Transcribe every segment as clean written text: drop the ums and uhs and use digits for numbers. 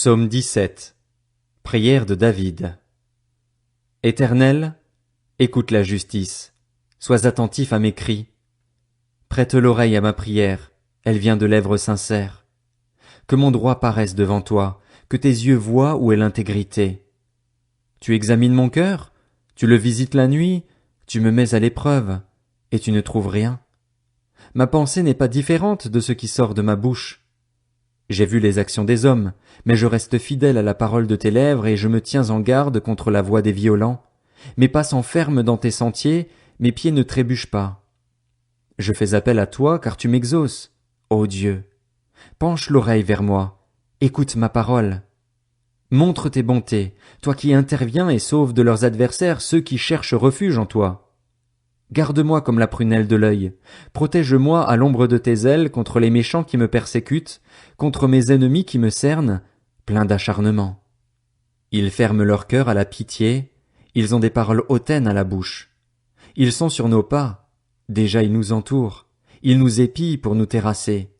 Psaume 17. Prière de David. Éternel, écoute la justice, sois attentif à mes cris. Prête l'oreille à ma prière, elle vient de lèvres sincères. Que mon droit paraisse devant toi, que tes yeux voient où est l'intégrité. Tu examines mon cœur, tu le visites la nuit, tu me mets à l'épreuve, et tu ne trouves rien. Ma pensée n'est pas différente de ce qui sort de ma bouche. J'ai vu les actions des hommes, mais je reste fidèle à la parole de tes lèvres et je me tiens en garde contre la voix des violents. Mes pas s'enferment dans tes sentiers, mes pieds ne trébuchent pas. Je fais appel à toi car tu m'exauces, ô Dieu. Penche l'oreille vers moi, écoute ma parole. Montre tes bontés, toi qui interviens et sauves de leurs adversaires ceux qui cherchent refuge en toi. Garde-moi comme la prunelle de l'œil, protège-moi à l'ombre de tes ailes contre les méchants qui me persécutent, contre mes ennemis qui me cernent, pleins d'acharnement. Ils ferment leur cœur à la pitié, ils ont des paroles hautaines à la bouche. Ils sont sur nos pas, déjà ils nous entourent, ils nous épient pour nous terrasser.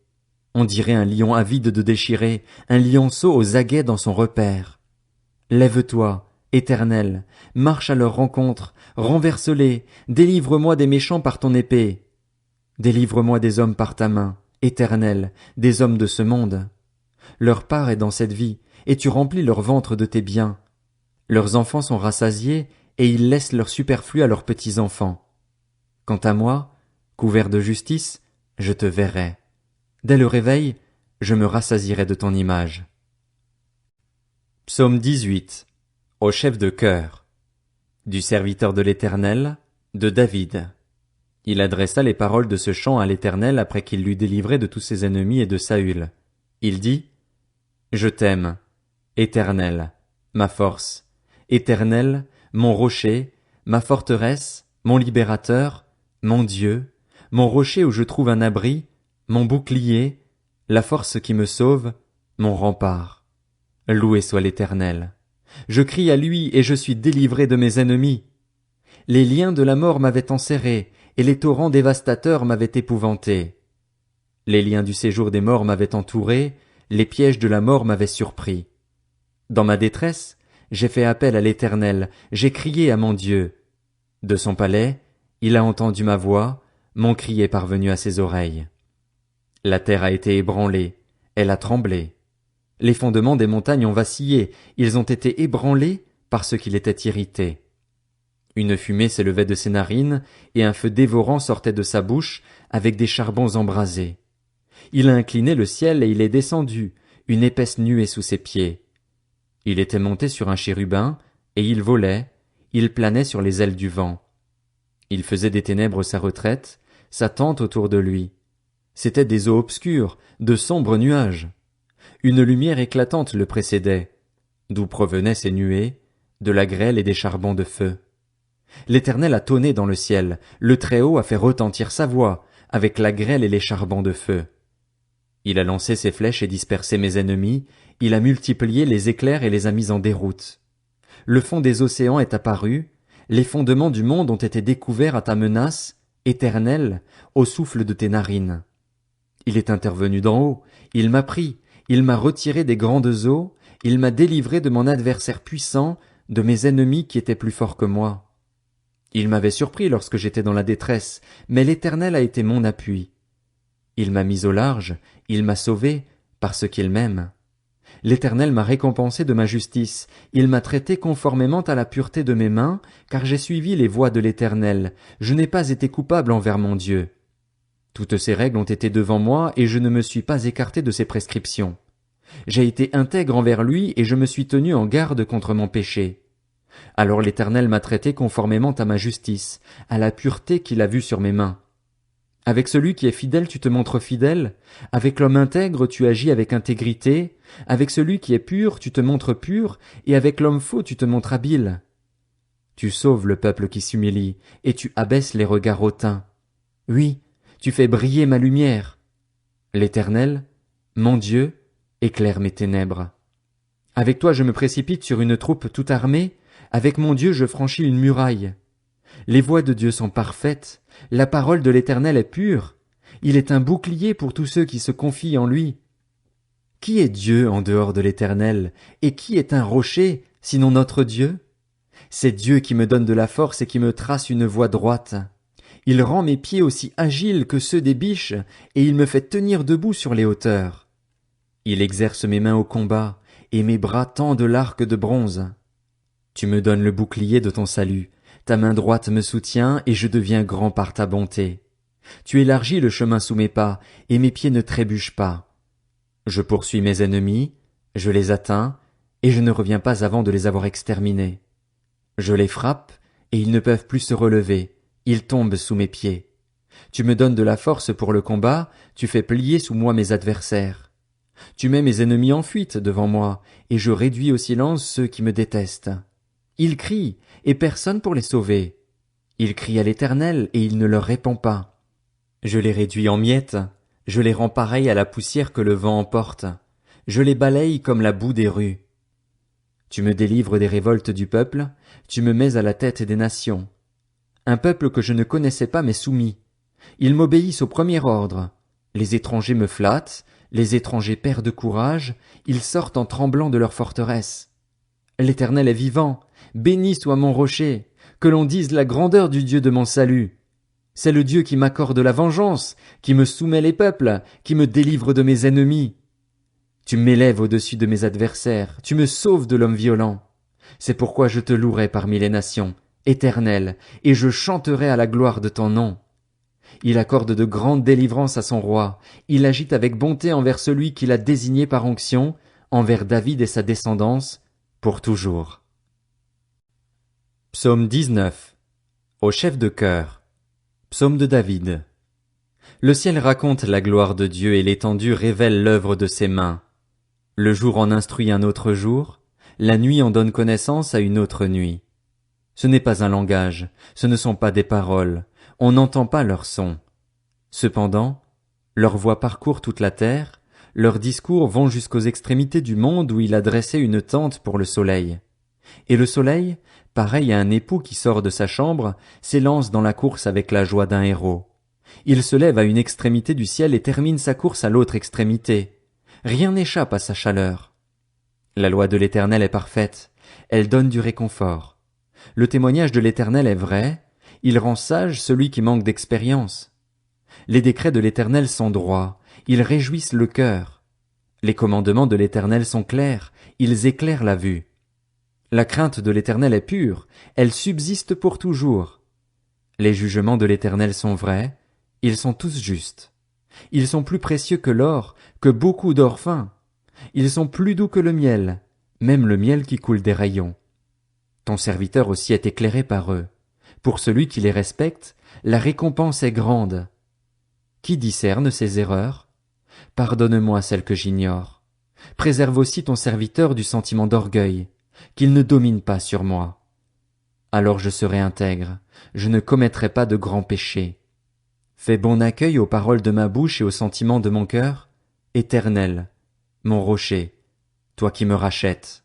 On dirait un lion avide de déchirer, un lionceau aux aguets dans son repaire. Lève-toi, Éternel, marche à leur rencontre, renverse-les, délivre-moi des méchants par ton épée. Délivre-moi des hommes par ta main, Éternel, des hommes de ce monde. Leur part est dans cette vie, et tu remplis leur ventre de tes biens. Leurs enfants sont rassasiés, et ils laissent leur superflu à leurs petits-enfants. Quant à moi, couvert de justice, je te verrai. Dès le réveil, je me rassasierai de ton image. Psaume 18. Au chef de chœur. Du serviteur de l'Éternel, de David. Il adressa les paroles de ce chant à l'Éternel après qu'il l'eut délivré de tous ses ennemis et de Saül. Il dit: Je t'aime, Éternel, ma force, Éternel, mon rocher, ma forteresse, mon libérateur, mon Dieu, mon rocher où je trouve un abri, mon bouclier, la force qui me sauve, mon rempart. Loué soit l'Éternel. Je crie à lui et je suis délivré de mes ennemis. Les liens de la mort m'avaient enserré, et les torrents dévastateurs m'avaient épouvanté. Les liens du séjour des morts m'avaient entouré, les pièges de la mort m'avaient surpris. Dans ma détresse, j'ai fait appel à l'Éternel, j'ai crié à mon Dieu. De son palais, il a entendu ma voix, mon cri est parvenu à ses oreilles. La terre a été ébranlée, elle a tremblé. Les fondements des montagnes ont vacillé, ils ont été ébranlés parce qu'il était irrité. Une fumée s'élevait de ses narines, et un feu dévorant sortait de sa bouche, avec des charbons embrasés. Il a incliné le ciel et il est descendu, une épaisse nuée sous ses pieds. Il était monté sur un chérubin, et il volait, il planait sur les ailes du vent. Il faisait des ténèbres sa retraite, sa tente autour de lui. C'étaient des eaux obscures, de sombres nuages. Une lumière éclatante le précédait. D'où provenaient ces nuées? De la grêle et des charbons de feu. L'Éternel a tonné dans le ciel, le Très-Haut a fait retentir sa voix, avec la grêle et les charbons de feu. Il a lancé ses flèches et dispersé mes ennemis, il a multiplié les éclairs et les a mis en déroute. Le fond des océans est apparu, les fondements du monde ont été découverts à ta menace, Éternel, au souffle de tes narines. Il est intervenu d'en haut, il m'a pris, il m'a retiré des grandes eaux, il m'a délivré de mon adversaire puissant, de mes ennemis qui étaient plus forts que moi. Il m'avait surpris lorsque j'étais dans la détresse, mais l'Éternel a été mon appui. Il m'a mis au large, il m'a sauvé, parce qu'il m'aime. L'Éternel m'a récompensé de ma justice, il m'a traité conformément à la pureté de mes mains, car j'ai suivi les voies de l'Éternel, je n'ai pas été coupable envers mon Dieu. Toutes ces règles ont été devant moi, et je ne me suis pas écarté de ses prescriptions. J'ai été intègre envers lui, et je me suis tenu en garde contre mon péché. Alors l'Éternel m'a traité conformément à ma justice, à la pureté qu'il a vue sur mes mains. Avec celui qui est fidèle tu te montres fidèle, avec l'homme intègre tu agis avec intégrité, avec celui qui est pur tu te montres pur, et avec l'homme faux tu te montres habile. Tu sauves le peuple qui s'humilie, et tu abaisses les regards hautains. Oui, tu fais briller ma lumière. L'Éternel, mon Dieu, éclaire mes ténèbres. Avec toi je me précipite sur une troupe tout armée, avec mon Dieu je franchis une muraille. Les voies de Dieu sont parfaites, la parole de l'Éternel est pure, il est un bouclier pour tous ceux qui se confient en lui. Qui est Dieu en dehors de l'Éternel, et qui est un rocher, sinon notre Dieu? C'est Dieu qui me donne de la force et qui me trace une voie droite. Il rend mes pieds aussi agiles que ceux des biches, et il me fait tenir debout sur les hauteurs. Il exerce mes mains au combat, et mes bras tendent l'arc de bronze. Tu me donnes le bouclier de ton salut, ta main droite me soutient, et je deviens grand par ta bonté. Tu élargis le chemin sous mes pas, et mes pieds ne trébuchent pas. Je poursuis mes ennemis, je les atteins, et je ne reviens pas avant de les avoir exterminés. Je les frappe, et ils ne peuvent plus se relever, ils tombent sous mes pieds. Tu me donnes de la force pour le combat, tu fais plier sous moi mes adversaires. Tu mets mes ennemis en fuite devant moi, et je réduis au silence ceux qui me détestent. Ils crient, et personne pour les sauver. Ils crient à l'Éternel, et il ne leur répond pas. Je les réduis en miettes, je les rends pareils à la poussière que le vent emporte. Je les balaye comme la boue des rues. Tu me délivres des révoltes du peuple, tu me mets à la tête des nations. Un peuple que je ne connaissais pas m'est soumis. Ils m'obéissent au premier ordre. Les étrangers me flattent, les étrangers perdent courage, ils sortent en tremblant de leur forteresse. L'Éternel est vivant, béni soit mon rocher, que l'on dise la grandeur du Dieu de mon salut. C'est le Dieu qui m'accorde la vengeance, qui me soumet les peuples, qui me délivre de mes ennemis. Tu m'élèves au-dessus de mes adversaires, tu me sauves de l'homme violent. C'est pourquoi je te louerai parmi les nations, Éternel, et je chanterai à la gloire de ton nom. Il accorde de grandes délivrances à son roi, il agit avec bonté envers celui qu'il a désigné par onction, envers David et sa descendance, pour toujours. Psaume 19. Au chef de chœur. Psaume de David. Le ciel raconte la gloire de Dieu et l'étendue révèle l'œuvre de ses mains. Le jour en instruit un autre jour, la nuit en donne connaissance à une autre nuit. Ce n'est pas un langage, ce ne sont pas des paroles, on n'entend pas leur son. Cependant, leur voix parcourt toute la terre, leurs discours vont jusqu'aux extrémités du monde où il a dressé une tente pour le soleil. Et le soleil, pareil à un époux qui sort de sa chambre, s'élance dans la course avec la joie d'un héros. Il se lève à une extrémité du ciel et termine sa course à l'autre extrémité. Rien n'échappe à sa chaleur. La loi de l'Éternel est parfaite, elle donne du réconfort. Le témoignage de l'Éternel est vrai, il rend sage celui qui manque d'expérience. Les décrets de l'Éternel sont droits, ils réjouissent le cœur. Les commandements de l'Éternel sont clairs, ils éclairent la vue. La crainte de l'Éternel est pure, elle subsiste pour toujours. Les jugements de l'Éternel sont vrais, ils sont tous justes. Ils sont plus précieux que l'or, que beaucoup d'or fin. Ils sont plus doux que le miel, même le miel qui coule des rayons. Ton serviteur aussi est éclairé par eux. Pour celui qui les respecte, la récompense est grande. Qui discerne ses erreurs? Pardonne-moi celles que j'ignore. Préserve aussi ton serviteur du sentiment d'orgueil, qu'il ne domine pas sur moi. Alors je serai intègre, je ne commettrai pas de grands péchés. Fais bon accueil aux paroles de ma bouche et aux sentiments de mon cœur, Éternel, mon rocher, toi qui me rachètes.